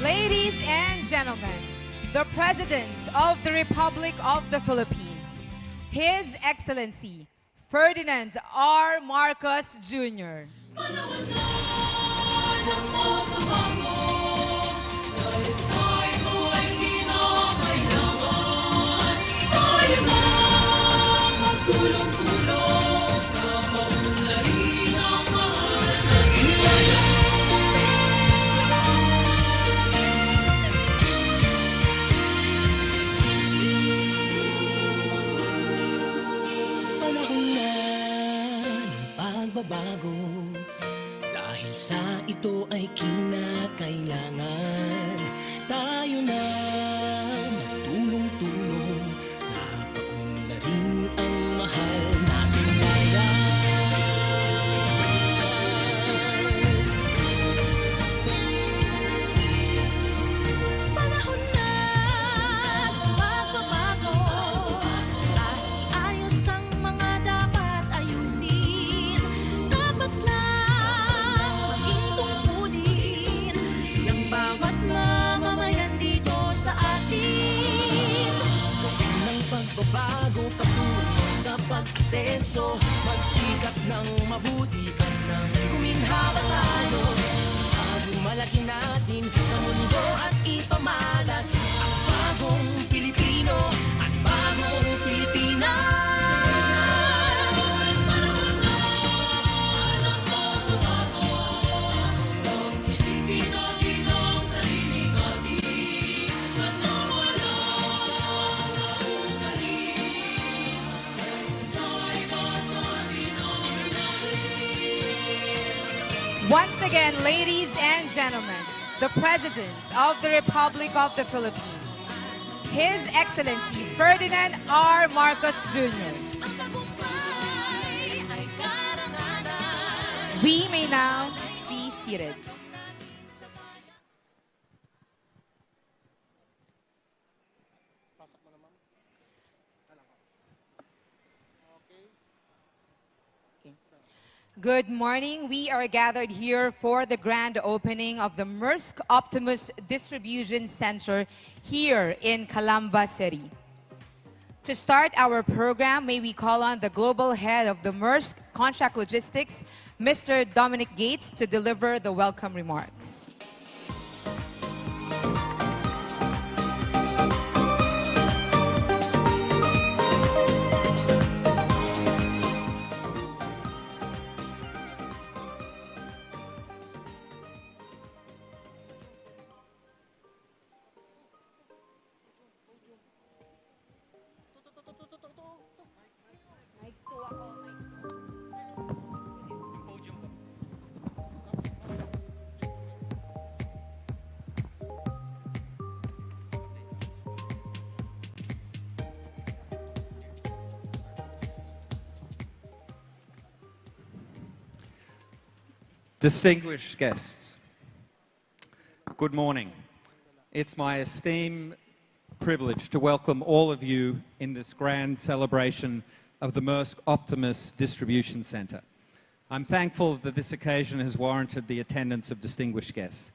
Ladies and gentlemen, the President of the Republic of the Philippines, His Excellency Ferdinand R. Marcos Jr. Bago dahil sa ito ay kinakailangan tayo na magtulong-tulong na paunlarin ang mahal nating bayan. Panahon na magbabago at iayos ang mga dapat ayusin. Dapat lang maging tungkulin ng bawat mamamayan dito sa atin. Gawin ng pagbabago patungo sa pag-asenso, magsikap ng mabuti at nang guminhawa tayo. Itagong malaki natin sa mundo at ipamalas ang bagong Pilipino at bagong Pilipinas. Once again, ladies and gentlemen, the President of the Republic of the Philippines, His Excellency Ferdinand R. Marcos Jr. We may now be seated. Good morning. We are gathered here for the grand opening of the Maersk Optimus Distribution Center here in Calamba City. To start our program, may we call on the global head of the Maersk Contract Logistics, Mr. Dominic Gates, to deliver the welcome remarks. Distinguished guests, good morning. It's my esteemed privilege to welcome all of you in this grand celebration of the Maersk Optimus Distribution Center. I'm thankful that this occasion has warranted the attendance of distinguished guests.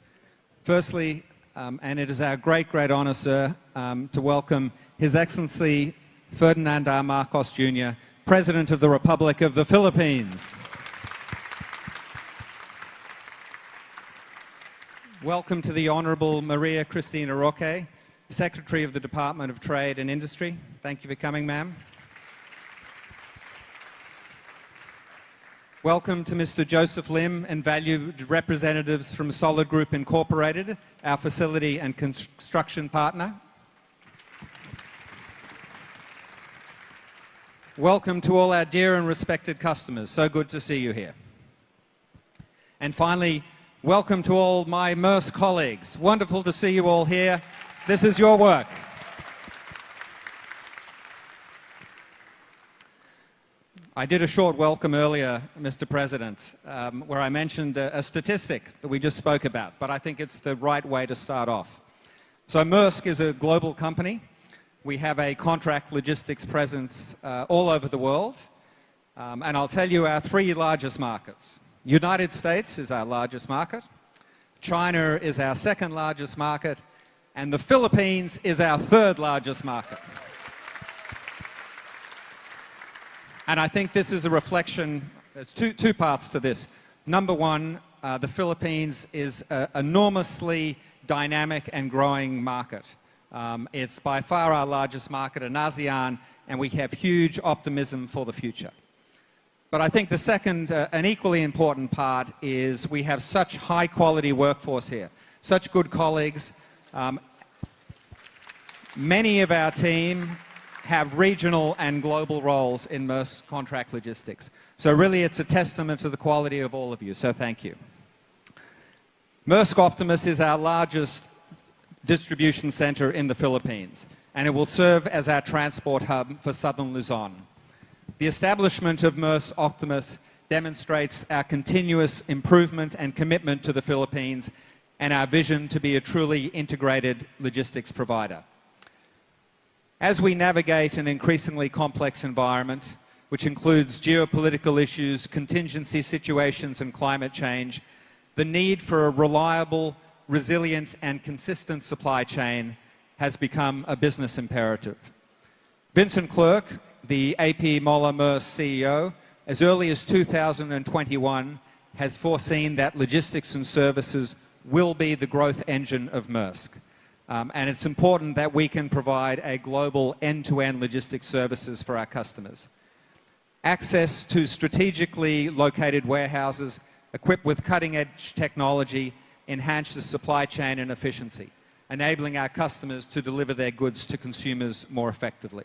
Firstly, and it is our great honor, sir, to welcome His Excellency Ferdinand R. Marcos Jr., President of the Republic of the Philippines. Welcome to the Honorable Maria Cristina Roque, Secretary of the Department of Trade and Industry. Thank you for coming, ma'am. Welcome to Mr. Joseph Lim and valued representatives from Solid Group Incorporated, our facility and construction partner. Welcome to all our dear and respected customers. So good to see you here. And finally, welcome to all my Maersk colleagues. Wonderful to see you all here. This is your work. I did a short welcome earlier, Mr. President, where I mentioned a statistic that we just spoke about, but I think it's the right way to start off. So Maersk is a global company. We have a contract logistics presence all over the world. And I'll tell you our three largest markets. United States is our largest market. China is our second largest market, and the Philippines is our third largest market. And I think this is a reflection, there's two parts to this. Number one, the Philippines is an enormously dynamic and growing market. It's by far our largest market in ASEAN, and we have huge optimism for the future. But I think the second, and equally important part, is we have such high-quality workforce here, such good colleagues. Many of our team have regional and global roles in Maersk Contract Logistics. So really it's a testament to the quality of all of you, so thank you. Maersk Optimus is our largest distribution center in the Philippines, and it will serve as our transport hub for southern Luzon. The establishment of Maersk Optimus demonstrates our continuous improvement and commitment to the Philippines and our vision to be a truly integrated logistics provider. As we navigate an increasingly complex environment, which includes geopolitical issues, contingency situations, and climate change, the need for a reliable, resilient, and consistent supply chain has become a business imperative. Vincent Clerc, the AP Moller Maersk CEO, as early as 2021, has foreseen that logistics and services will be the growth engine of Maersk. And it's important that we can provide a global end-to-end logistics services for our customers. Access to strategically located warehouses equipped with cutting-edge technology enhance the supply chain and efficiency, enabling our customers to deliver their goods to consumers more effectively.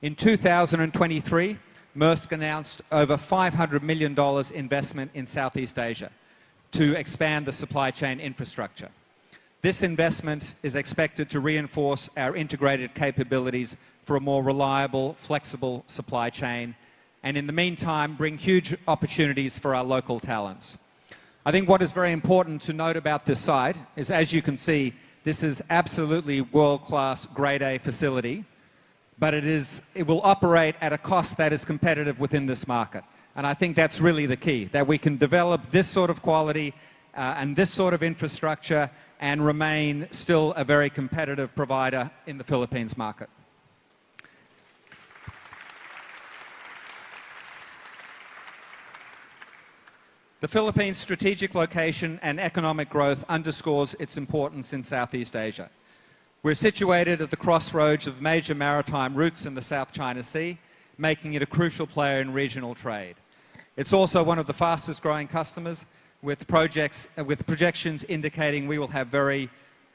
In 2023, Maersk announced over $500 million investment in Southeast Asia to expand the supply chain infrastructure. This investment is expected to reinforce our integrated capabilities for a more reliable, flexible supply chain, and in the meantime, bring huge opportunities for our local talents. I think what is very important to note about this site is, as you can see, this is absolutely world-class, grade A facility, but it will operate at a cost that is competitive within this market. And I think that's really the key, that we can develop this sort of quality and this sort of infrastructure and remain still a very competitive provider in the Philippines market. The Philippines' strategic location and economic growth underscores its importance in Southeast Asia. We're situated at the crossroads of major maritime routes in the South China Sea, making it a crucial player in regional trade. It's also one of the fastest growing customers, with projections indicating we will have very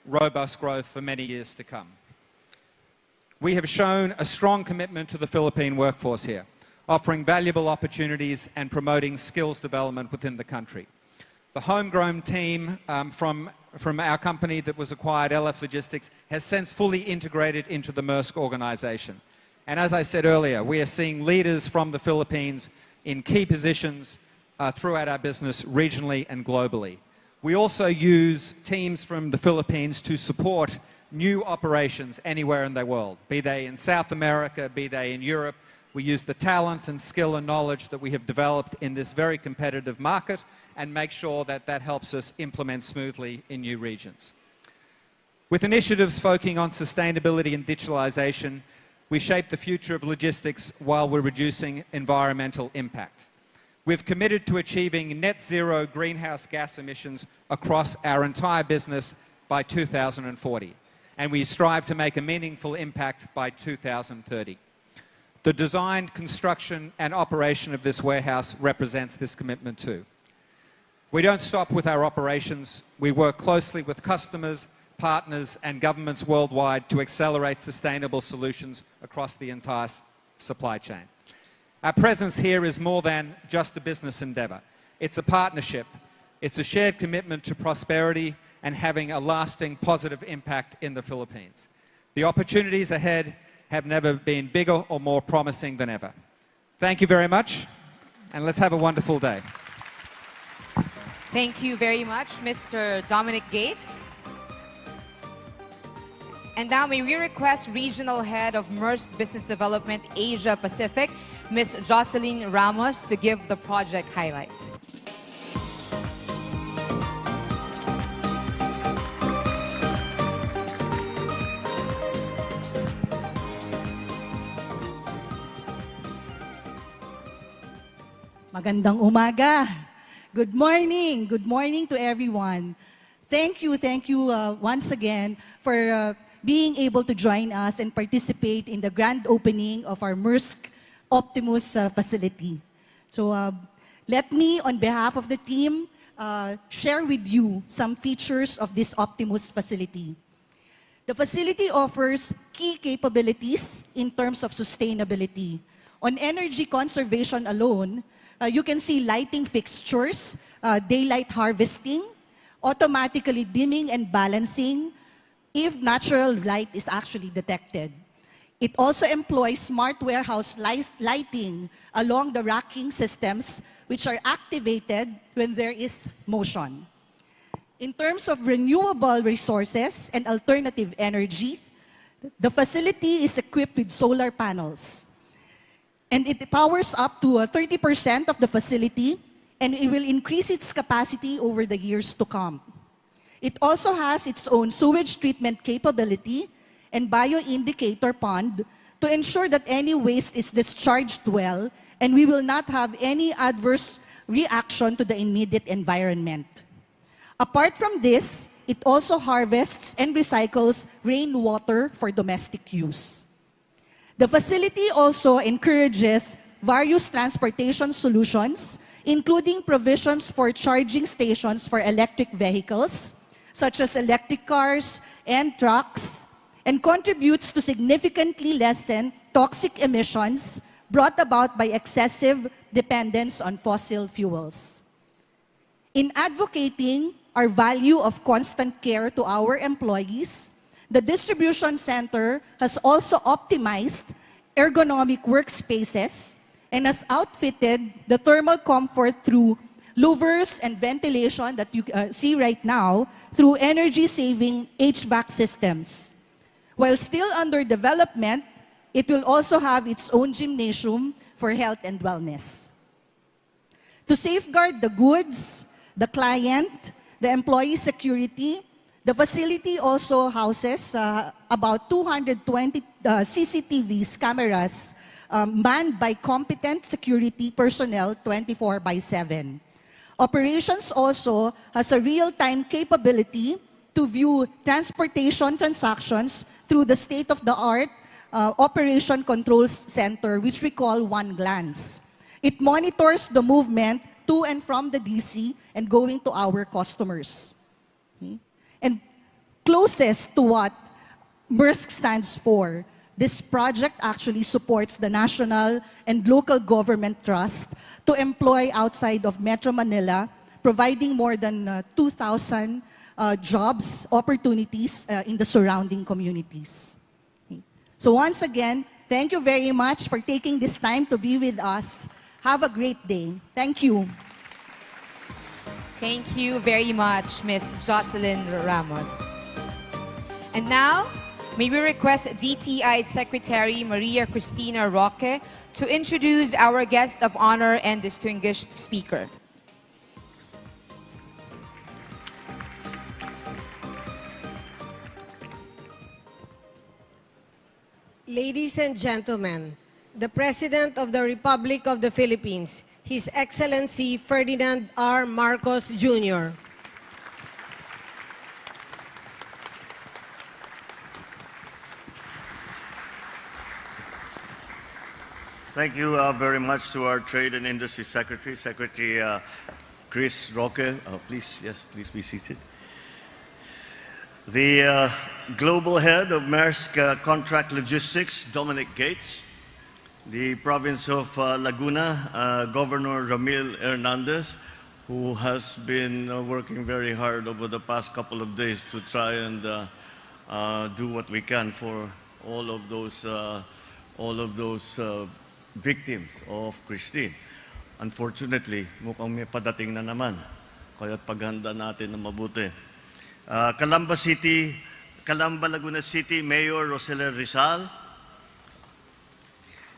robust growth for many years to come. We have shown a strong commitment to the Philippine workforce here, offering valuable opportunities and promoting skills development within the country. The homegrown team from our company that was acquired, LF Logistics, has since fully integrated into the Maersk organization. And as I said earlier, we are seeing leaders from the Philippines in key positions throughout our business regionally and globally. We also use teams from the Philippines to support new operations anywhere in the world, be they in South America, be they in Europe. We use the talent and skill and knowledge that we have developed in this very competitive market and make sure that that helps us implement smoothly in new regions. With initiatives focusing on sustainability and digitalization, we shape the future of logistics while we're reducing environmental impact. We've committed to achieving net zero greenhouse gas emissions across our entire business by 2040, and we strive to make a meaningful impact by 2030. The design, construction, and operation of this warehouse represents this commitment too. We don't stop with our operations. We work closely with customers, partners, and governments worldwide to accelerate sustainable solutions across the entire supply chain. Our presence here is more than just a business endeavor. It's a partnership. It's a shared commitment to prosperity and having a lasting positive impact in the Philippines. The opportunities ahead have never been bigger or more promising than ever. Thank you very much, and let's have a wonderful day. Thank you very much, Mr. Dominic Gates. And now may we request Regional Head of Maersk Business Development Asia Pacific, Ms. Jocelyn Ramos, to give the project highlights. Magandang umaga. Good morning. Good morning to everyone. Thank you once again for being able to join us and participate in the grand opening of our Maersk Optimus facility. So let me, on behalf of the team, share with you some features of this Optimus facility. The facility offers key capabilities in terms of sustainability. On energy conservation alone, you can see lighting fixtures, daylight harvesting, automatically dimming and balancing if natural light is actually detected. It also employs smart warehouse lighting along the racking systems, which are activated when there is motion. In terms of renewable resources and alternative energy, the facility is equipped with solar panels. And it powers up to 30% of the facility, and it will increase its capacity over the years to come. It also has its own sewage treatment capability and bioindicator pond to ensure that any waste is discharged well, and we will not have any adverse reaction to the immediate environment. Apart from this, it also harvests and recycles rainwater for domestic use. The facility also encourages various transportation solutions, including provisions for charging stations for electric vehicles, such as electric cars and trucks, and contributes to significantly lessen toxic emissions brought about by excessive dependence on fossil fuels. In advocating our value of constant care to our employees, the distribution center has also optimized ergonomic workspaces and has outfitted the thermal comfort through louvers and ventilation that you see right now through energy-saving HVAC systems. While still under development, it will also have its own gymnasium for health and wellness. To safeguard the goods, the client, the employee security, the facility also houses about 220 CCTV cameras manned by competent security personnel 24/7. Operations also has a real-time capability to view transportation transactions through the state-of-the-art Operation Controls Center, which we call One Glance. It monitors the movement to and from the DC and going to our customers. Okay? And closest to what Maersk stands for, this project actually supports the national and local government trust to employ outside of Metro Manila, providing more than 2,000 jobs, opportunities in the surrounding communities. Okay. So once again, thank you very much for taking this time to be with us. Have a great day. Thank you. Thank you very much, Ms. Jocelyn Ramos. And now, may we request DTI Secretary Maria Cristina Roque to introduce our guest of honor and distinguished speaker. Ladies and gentlemen, the President of the Republic of the Philippines, His Excellency Ferdinand R. Marcos Jr. Thank you very much to our Trade and Industry Secretary, Secretary Chris Roque. Please be seated. The Global Head of Maersk Contract Logistics, Dominic Gates. The Province of Laguna, Governor Ramil Hernandez, who has been working very hard over the past couple of days to try and do what we can for all of those victims of Christine. Unfortunately, mukhang may padating na naman. Kaya't paghanda natin na mabuti. Calamba, Laguna City, Mayor Rosela Rizal.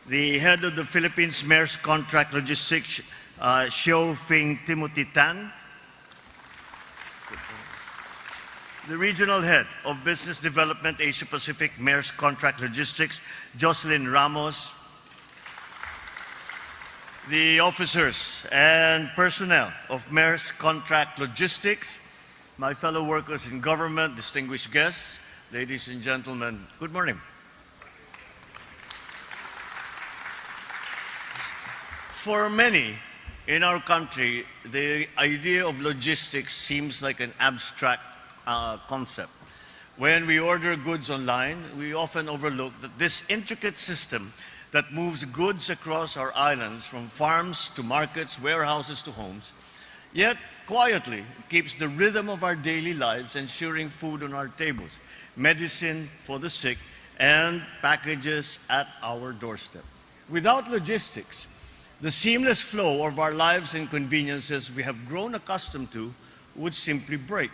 The head of the Philippines Maersk Contract Logistics, Xiao Fing Timothy Tan. The regional head of Business Development Asia Pacific Maersk Contract Logistics, Jocelyn Ramos. the officers and personnel of Maersk Contract Logistics, my fellow workers in government, distinguished guests, ladies and gentlemen, good morning. For many in our country, the idea of logistics seems like an abstract concept. When we order goods online, we often overlook that this intricate system that moves goods across our islands from farms to markets, warehouses to homes, yet quietly keeps the rhythm of our daily lives, ensuring food on our tables, medicine for the sick, and packages at our doorstep. Without logistics, the seamless flow of our lives and conveniences we have grown accustomed to would simply break.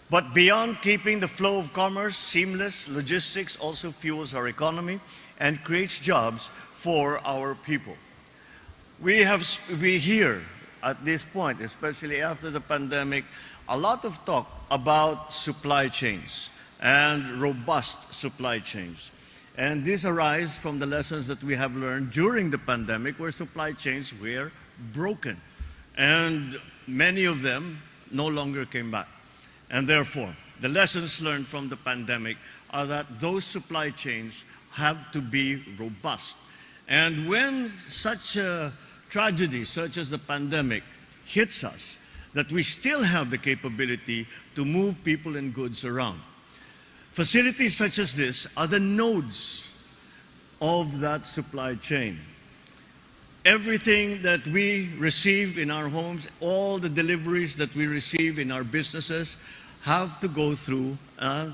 But beyond keeping the flow of commerce seamless, logistics also fuels our economy and creates jobs for our people. We hear at this point, especially after the pandemic, a lot of talk about supply chains and robust supply chains. And this arises from the lessons that we have learned during the pandemic, where supply chains were broken. And many of them no longer came back. And therefore, the lessons learned from the pandemic are that those supply chains have to be robust. And when such a tragedy, such as the pandemic, hits us, that we still have the capability to move people and goods around. Facilities such as this are the nodes of that supply chain. Everything that we receive in our homes, all the deliveries that we receive in our businesses have to go through a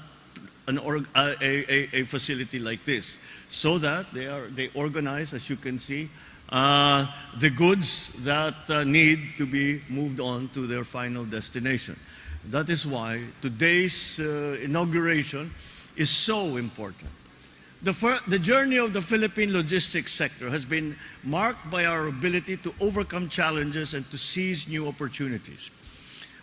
facility like this, so that they organize, as you can see, the goods that need to be moved on to their final destination. That is why today's inauguration is so important. The journey of the Philippine logistics sector has been marked by our ability to overcome challenges and to seize new opportunities.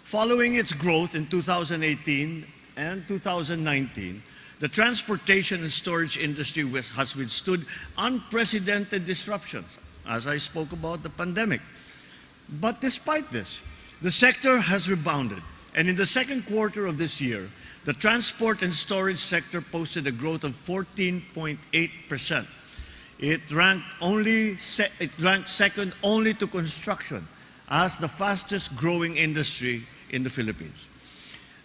Following its growth in 2018 and 2019, the transportation and storage industry has withstood unprecedented disruptions, as I spoke about the pandemic. But despite this, the sector has rebounded. And in the second quarter of this year, the transport and storage sector posted a growth of 14.8%. It ranked second only to construction as the fastest growing industry in the Philippines.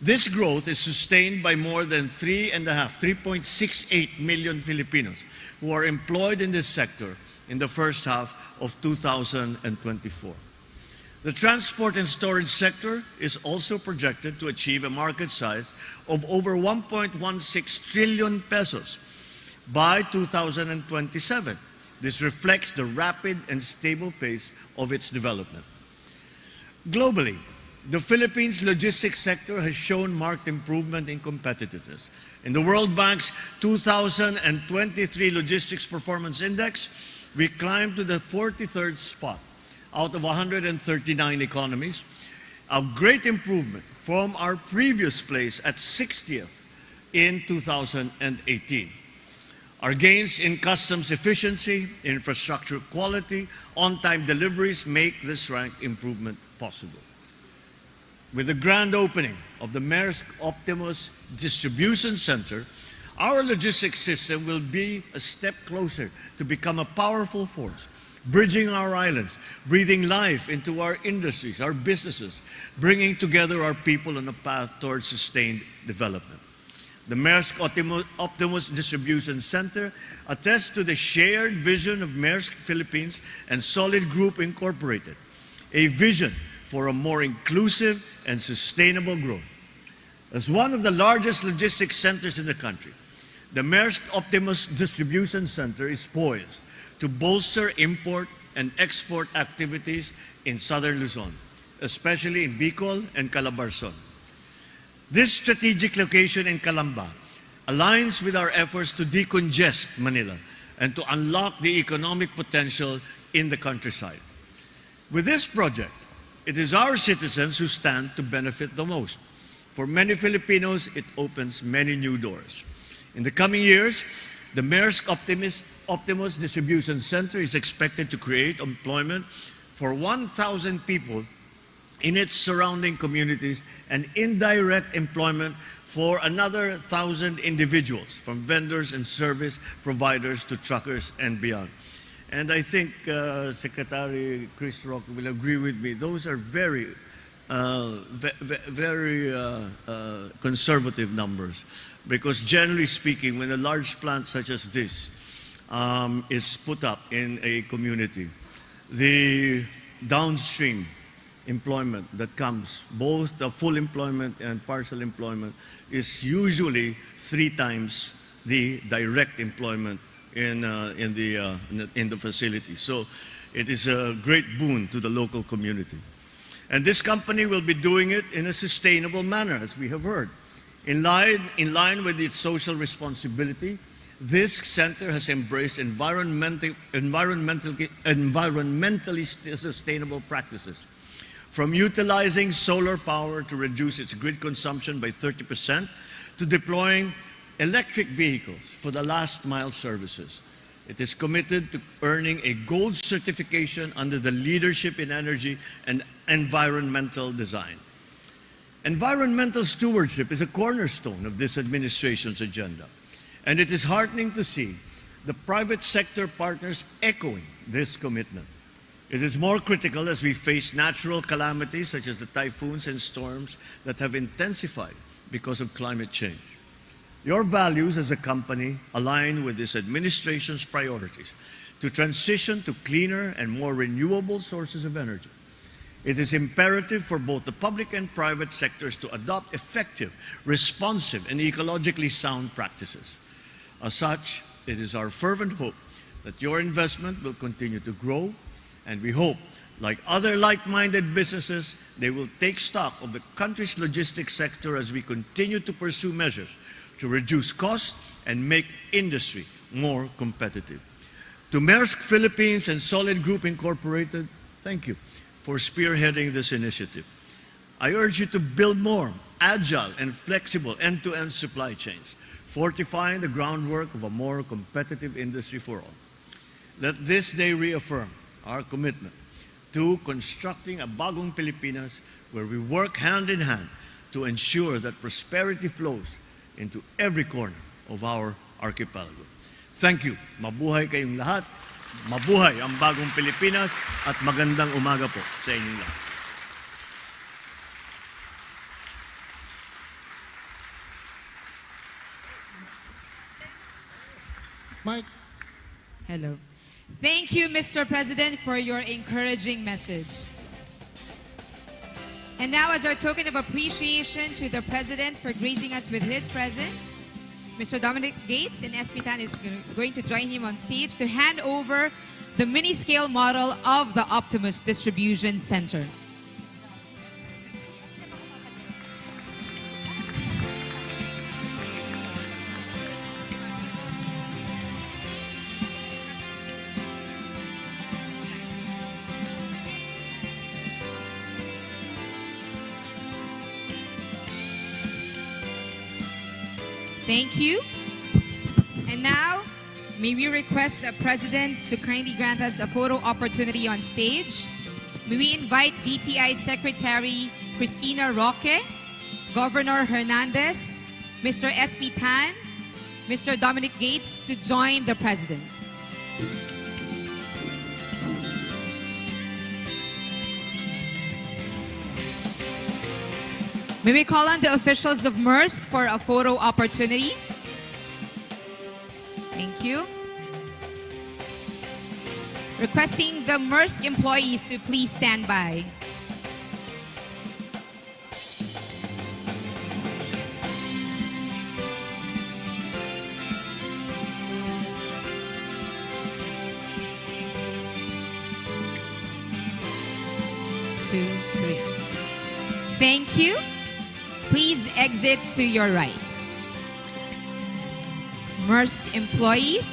This growth is sustained by more than 3.68 million Filipinos who are employed in this sector in the first half of 2024. The transport and storage sector is also projected to achieve a market size of over 1.16 trillion pesos by 2027. This reflects the rapid and stable pace of its development. Globally, the Philippines' logistics sector has shown marked improvement in competitiveness. In the World Bank's 2023 Logistics Performance Index, we climbed to the 43rd spot out of 139 economies, a great improvement from our previous place at 60th in 2018. Our gains in customs efficiency, infrastructure quality, on-time deliveries make this rank improvement possible. With the grand opening of the Maersk Optimus Distribution Center, our logistics system will be a step closer to become a powerful force, bridging our islands, breathing life into our industries, our businesses, bringing together our people on a path towards sustained development. The Maersk Optimus Distribution Center attests to the shared vision of Maersk Philippines and Solid Group Incorporated, a vision for a more inclusive and sustainable growth. As one of the largest logistics centers in the country, the Maersk Optimus Distribution Center is poised to bolster import and export activities in southern Luzon, especially in Bicol and Calabarzon. This strategic location in Calamba aligns with our efforts to decongest Manila and to unlock the economic potential in the countryside. With this project, it is our citizens who stand to benefit the most. For many Filipinos, it opens many new doors. In the coming years, the Maersk Optimus Distribution Center is expected to create employment for 1,000 people in its surrounding communities and indirect employment for another 1,000 individuals, from vendors and service providers to truckers and beyond. And I think Secretary Chris Roque will agree with me. Those are very conservative numbers, because generally speaking, when a large plant such as this is put up in a community, the downstream employment that comes, both the full employment and partial employment, is usually 3 times the direct employment in the facility. So it is a great boon to the local community. And this company will be doing it in a sustainable manner, as we have heard. In line with its social responsibility, this center has embraced environmentally sustainable practices, from utilizing solar power to reduce its grid consumption by 30%, to deploying electric vehicles for the last mile services. It is committed to earning a gold certification under the Leadership in Energy and Environmental Design. Environmental stewardship is a cornerstone of this administration's agenda, and it is heartening to see the private sector partners echoing this commitment. It is more critical as we face natural calamities such as the typhoons and storms that have intensified because of climate change. Your values as a company align with this administration's priorities to transition to cleaner and more renewable sources of energy. It is imperative for both the public and private sectors to adopt effective, responsive, and ecologically sound practices. As such, it is our fervent hope that your investment will continue to grow, and we hope, like other like-minded businesses, they will take stock of the country's logistics sector as we continue to pursue measures to reduce costs and make industry more competitive. To Maersk Philippines and Solid Group Incorporated, thank you for spearheading this initiative. I urge you to build more agile and flexible end-to-end supply chains, fortifying the groundwork of a more competitive industry for all. Let this day reaffirm our commitment to constructing a Bagong Pilipinas where we work hand in hand to ensure that prosperity flows into every corner of our archipelago. Thank you. Mabuhay kayong lahat. Mabuhay ang Bagong Pilipinas at magandang umaga po sa inyong lahat. Mike. Hello. Thank you, Mr. President, for your encouraging message. And now, as our token of appreciation to the President for gracing us with his presence, Mr. Dominic Gates and Espitan is going to join him on stage to hand over the mini-scale model of the Optimus Distribution Center. Thank you. And now, may we request the President to kindly grant us a photo opportunity on stage. May we invite DTI Secretary Cristina Roque, Governor Hernandez, Mr. SP Tan, Mr. Dominic Gates to join the President. May we call on the officials of Maersk for a photo opportunity? Thank you. Requesting the Maersk employees to please stand by. Two, three. Thank you. Please exit to your right. Maersk employees,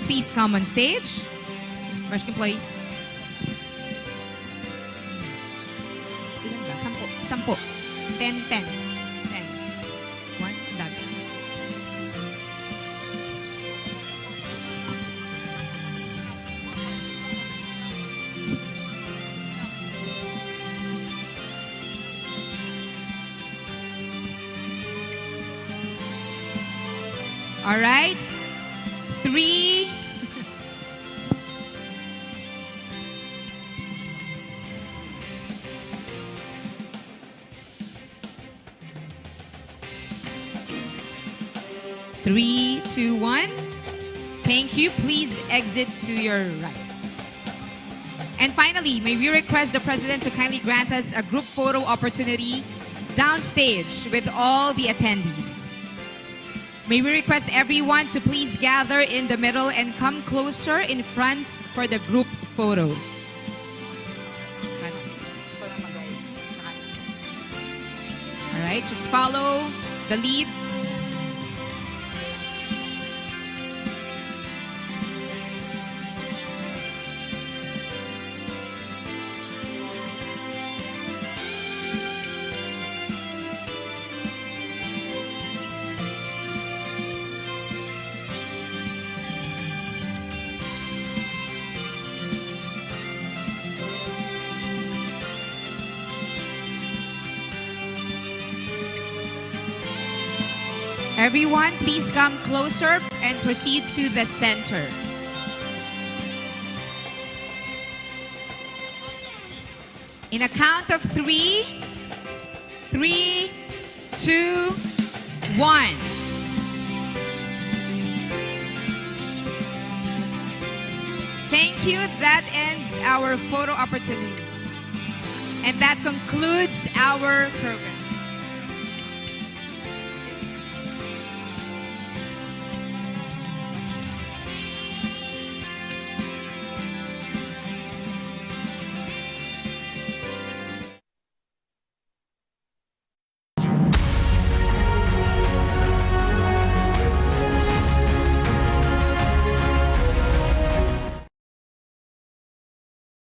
please come on stage. Maersk employees. Ilan ba? 10. 10. 10. 10. 1, done. All right. 3. Three, two, one. Thank you. Please exit to your right. And finally, may we request the President to kindly grant us a group photo opportunity downstage with all the attendees. May we request everyone to please gather in the middle and come closer in front for the group photo. All right, just follow the lead. Everyone, please come closer and proceed to the center. In a count of 3, 3, 2, 1. Thank you. That ends our photo opportunity. And that concludes our program.